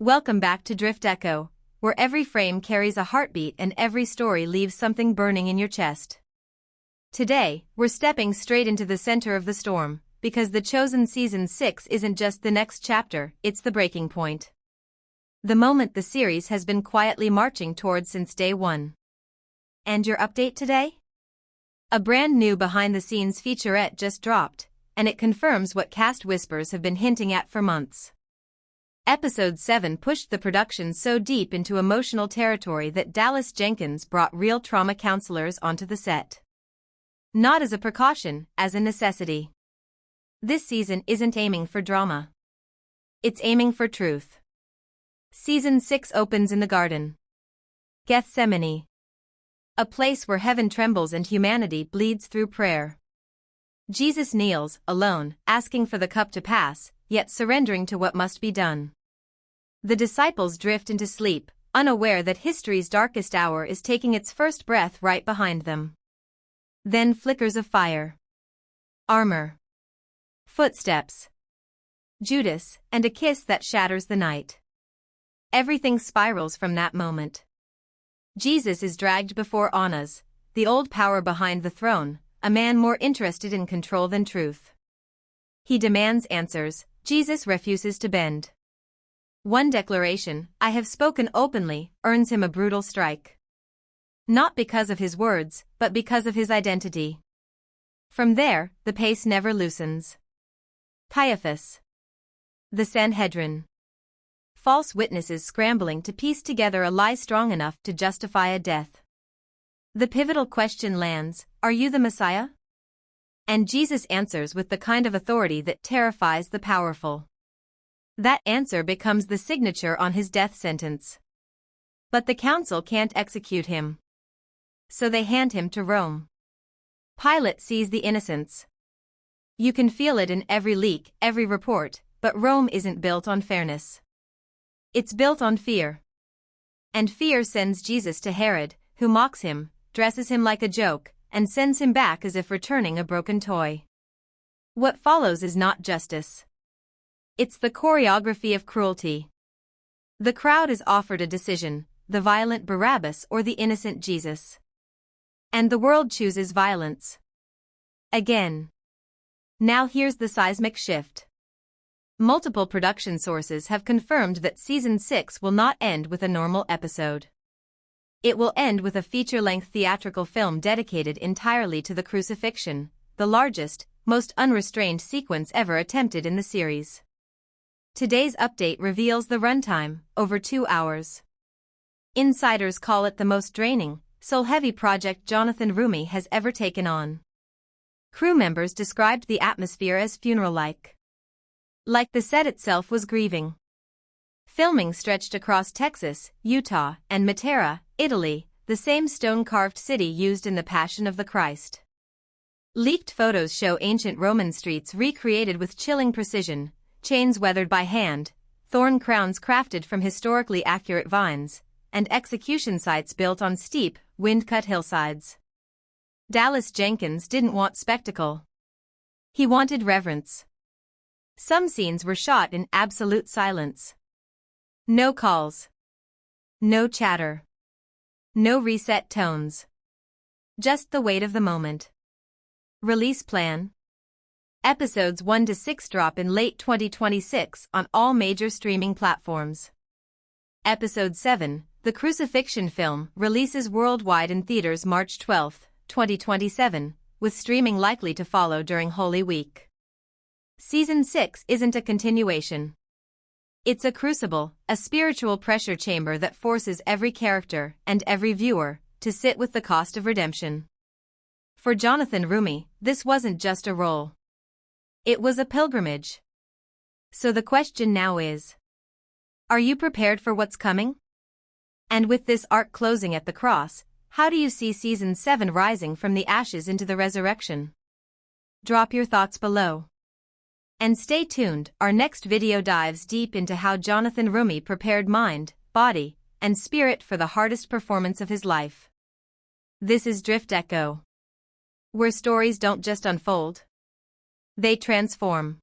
Welcome back to DriftEcho, where every frame carries a heartbeat and every story leaves something burning in your chest. Today, we're stepping straight into the center of the storm, because The Chosen Season 6 isn't just the next chapter, it's the breaking point. The moment the series has been quietly marching towards since day one. And your update today? A brand new behind-the-scenes featurette just dropped, and it confirms what cast whispers have been hinting at for months. Episode 7 pushed the production so deep into emotional territory that Dallas Jenkins brought real trauma counselors onto the set. Not as a precaution, as a necessity. This season isn't aiming for drama. It's aiming for truth. Season 6 opens in the garden. Gethsemane. A place where heaven trembles and humanity bleeds through prayer. Jesus kneels, alone, asking for the cup to pass, yet surrendering to what must be done. The disciples drift into sleep, unaware that history's darkest hour is taking its first breath right behind them. Then flickers of fire. Armor. Footsteps. Judas, and a kiss that shatters the night. Everything spirals from that moment. Jesus is dragged before Annas, the old power behind the throne, a man more interested in control than truth. He demands answers. Jesus refuses to bend. One declaration, "I have spoken openly," earns him a brutal strike. Not because of his words, but because of his identity. From there, the pace never loosens. Caiaphas. The Sanhedrin. False witnesses scrambling to piece together a lie strong enough to justify a death. The pivotal question lands, "Are you the Messiah?" And Jesus answers with the kind of authority that terrifies the powerful. That answer becomes the signature on his death sentence. But the council can't execute him. So they hand him to Rome. Pilate sees the innocence. You can feel it in every leak, every report, but Rome isn't built on fairness. It's built on fear. And fear sends Jesus to Herod, who mocks him, dresses him like a joke, and sends him back as if returning a broken toy. What follows is not justice. It's the choreography of cruelty. The crowd is offered a decision, the violent Barabbas or the innocent Jesus. And the world chooses violence. Again. Now here's the seismic shift. Multiple production sources have confirmed that Season 6 will not end with a normal episode. It will end with a feature-length theatrical film dedicated entirely to the crucifixion, the largest, most unrestrained sequence ever attempted in the series. Today's update reveals the runtime, over 2 hours. Insiders call it the most draining, soul-heavy project Jonathan Roumie has ever taken on. Crew members described the atmosphere as funeral-like. Like the set itself was grieving. Filming stretched across Texas, Utah, and Matera, Italy, the same stone-carved city used in the Passion of the Christ. Leaked photos show ancient Roman streets recreated with chilling precision, chains weathered by hand, thorn crowns crafted from historically accurate vines, and execution sites built on steep, wind-cut hillsides. Dallas Jenkins didn't want spectacle. He wanted reverence. Some scenes were shot in absolute silence. No calls. No chatter. No reset tones. Just the weight of the moment. Release plan. Episodes 1 to 6 drop in late 2026 on all major streaming platforms. Episode 7, The Crucifixion Film, releases worldwide in theaters March 12, 2027, with streaming likely to follow during Holy Week. Season 6 isn't a continuation. It's a crucible, a spiritual pressure chamber that forces every character and every viewer to sit with the cost of redemption. For Jonathan Roumie, this wasn't just a role. It was a pilgrimage. So the question now is, are you prepared for what's coming? And with this arc closing at the cross, how do you see Season 7 rising from the ashes into the resurrection? Drop your thoughts below. And stay tuned, our next video dives deep into how Jonathan Roumie prepared mind, body, and spirit for the hardest performance of his life. This is DriftEcho, where stories don't just unfold, they transform.